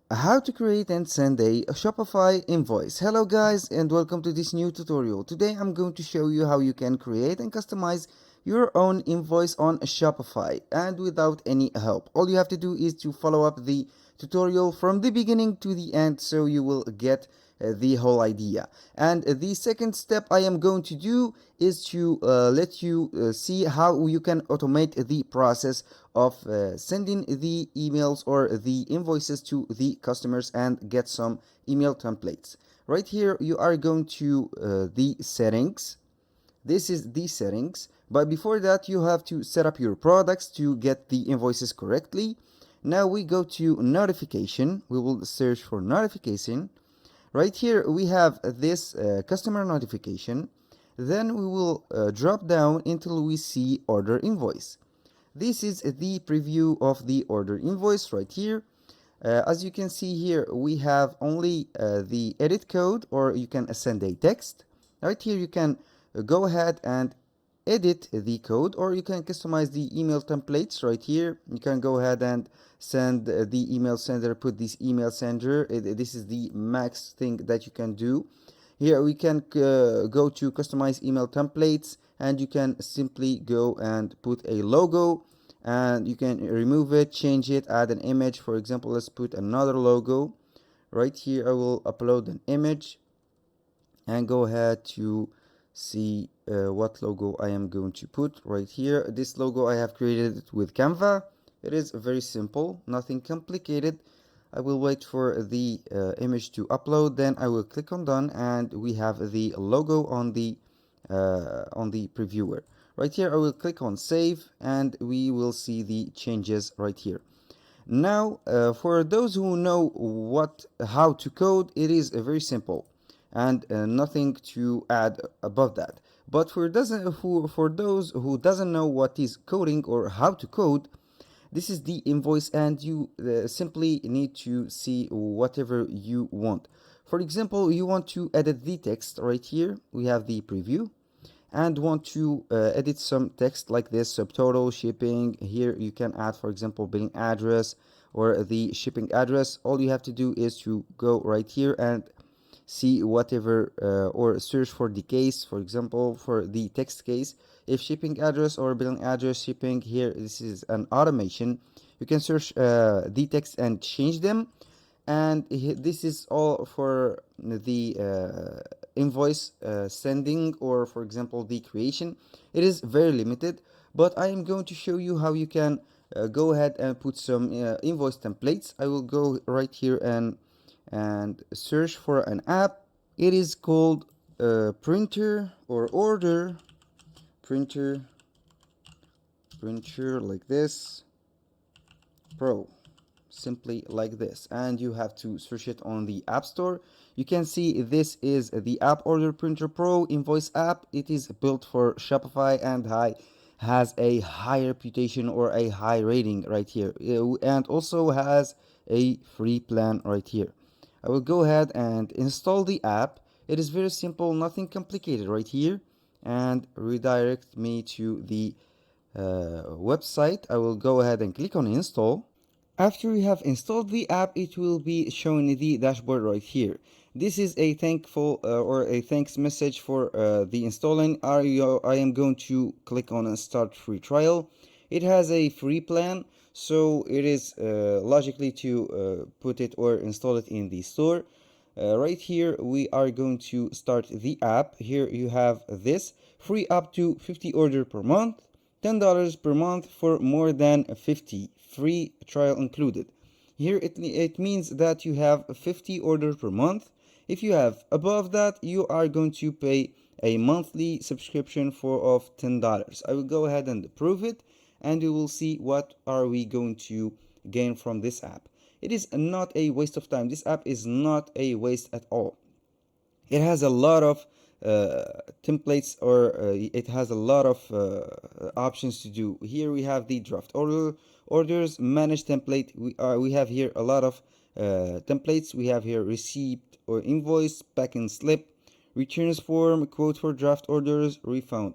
How to create and send a Shopify invoice. Hello guys, and welcome to this new tutorial. Today I'm going to show you how you can create and customize your own invoice on Shopify and without any help. All you have to do is to follow up the tutorial from the beginning to the end so you will get the whole idea. And the second step I am going to do is to let you see how you can automate the process of sending the emails or the invoices to the customers and get some email templates. Right here you are going to the settings. This is the settings, but before that you have to set up your products to get the invoices correctly. Now we go to notification. We will search for notification. Right here we have this customer notification. Then we will drop down until we see order invoice. This is the preview of the order invoice right here. As you can see here, we have only the edit code, or you can send a text. Right here you can go ahead and edit the code, or you can customize the email templates. Right here you can go ahead and send the email sender, put this email sender. This is the max thing that you can do. Here we can go to customize email templates, and you can simply go and put a logo, and you can remove it, change it, add an image. For example, let's put another logo. Right here I will upload an image and go ahead to see what logo I am going to put. Right here, this logo I have created with Canva. It is very simple, nothing complicated. I will wait for the image to upload, then I will click on done, and we have the logo on the previewer. Right here I will click on save, and we will see the changes right here. Now for those who know how to code, it is very simple and nothing to add above that. But for those who doesn't know what is coding or how to code, this is the invoice, and you simply need to see whatever you want. For example, you want to edit the text. Right here we have the preview, and want to edit some text like this: subtotal, shipping. Here you can add, for example, billing address or the shipping address. All you have to do is to go right here and see whatever or search for the case. For example, for the text case, if shipping address or billing address, shipping, here this is an automation. You can search the text and change them, and this is all for the invoice sending, or for example the creation. It is very limited, but I am going to show you how you can go ahead and put some invoice templates. I will go right here and search for an app. It is called printer or order printer like this pro, simply like this, and you have to search it on the App Store. You can see this is the app, Order Printer Pro invoice app. It is built for Shopify and has a high reputation or a high rating right here, and also has a free plan right here. I will go ahead and install the app. It is very simple, nothing complicated right here, and redirect me to the website. I will go ahead and click on install. After you have installed the app, it will be showing the dashboard right here. This is a thankful or a thanks message for the installing. I am going to click on a start free trial. It has a free plan, so it is logically to put it or install it in the store. Right here we are going to start the app. Here you have this free up to 50 order per month, $10 per month for more than 50, free trial included. Here it means that you have 50 orders per month. If you have above that, you are going to pay a monthly subscription of $10. I will go ahead and approve it, and we will see what are we going to gain from this app. It is not a waste of time. This app is not a waste at all. It has a lot of templates, or it has a lot of options to do. Here we have the draft orders, manage template. We have here a lot of templates. We have here receipt or invoice, pack and slip, returns form, quote for draft orders, refund.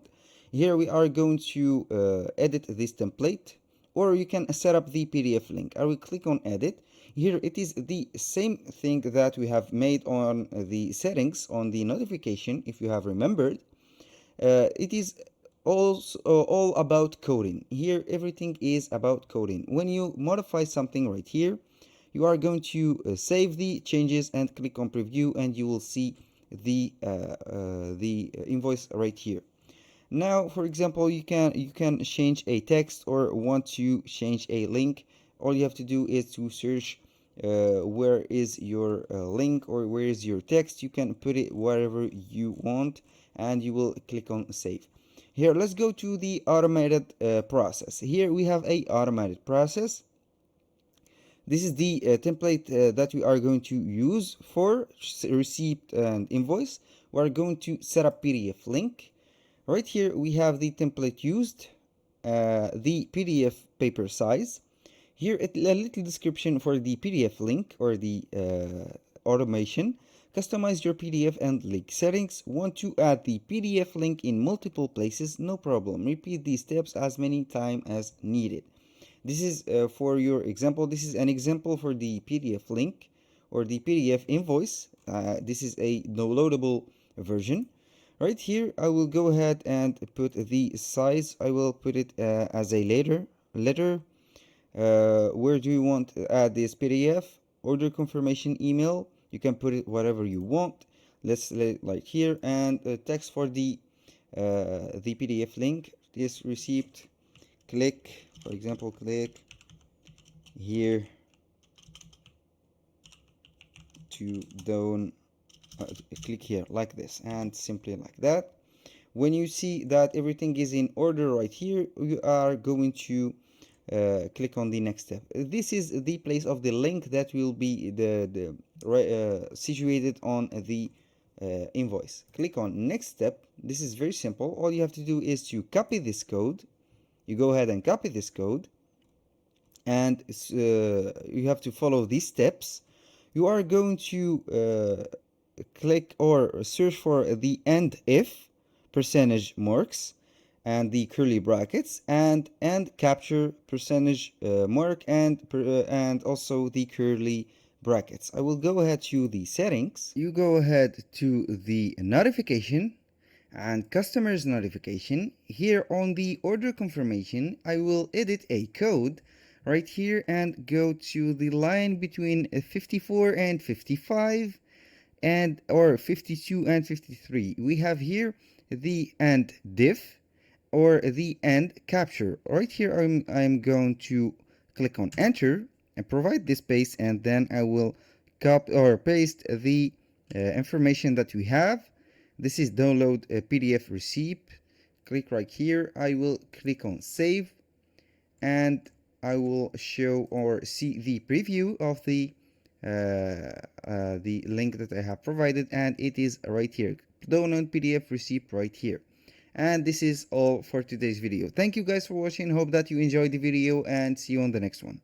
Here we are going to edit this template, or you can set up the PDF link. I will click on edit. Here it is the same thing that we have made on the settings on the notification, if you have remembered. It is also all about coding. Here everything is about coding. When you modify something right here, you are going to save the changes and click on preview, and you will see the invoice right here. Now, for example, you can change a text or want to change a link. All you have to do is to search where is your link or where is your text. You can put it wherever you want, and you will click on save. Here, let's go to the automated process. Here we have a automated process. This is the template that we are going to use for receipt and invoice. We are going to set up PDF link. Right here we have the template used, the PDF paper size. Here a little description for the PDF link or the automation. Customize your PDF and link settings. Want to add the PDF link in multiple places? No problem. Repeat these steps as many times as needed. This is for your example. This is an example for the PDF link or the PDF invoice. This is a downloadable version. Right here, I will go ahead and put the size. I will put it as a letter. Where do you want to add this PDF? Order confirmation email. You can put it whatever you want. Let's let it like here, and text for the PDF link. This receipt. Click, for example, click here to down. Click here like this, and simply like that. When you see that everything is in order right here, you are going to click on the next step. This is the place of the link that will be situated on the invoice. Click on next step. This is very simple. All you have to do is to copy this code. You go ahead and copy this code, and you have to follow these steps. You are going to click or search for the end if percentage marks and the curly brackets, and capture percentage mark and also the curly brackets. I will go ahead to the settings. You go ahead to the notification and customers notification. Here on the order confirmation, I will edit a code right here and go to the line between 54 and 55 and or 52 and 53. We have here the end diff or the end capture. Right here I'm going to click on enter and provide this space, and then I will copy or paste the information that we have. This is download a PDF receipt. Click right here. I will click on save, and I will show or see the preview of the link that I have provided, and it is right here. Download PDF receipt right here. And this is all for today's video. Thank you guys for watching. Hope that you enjoyed the video, and see you on the next one.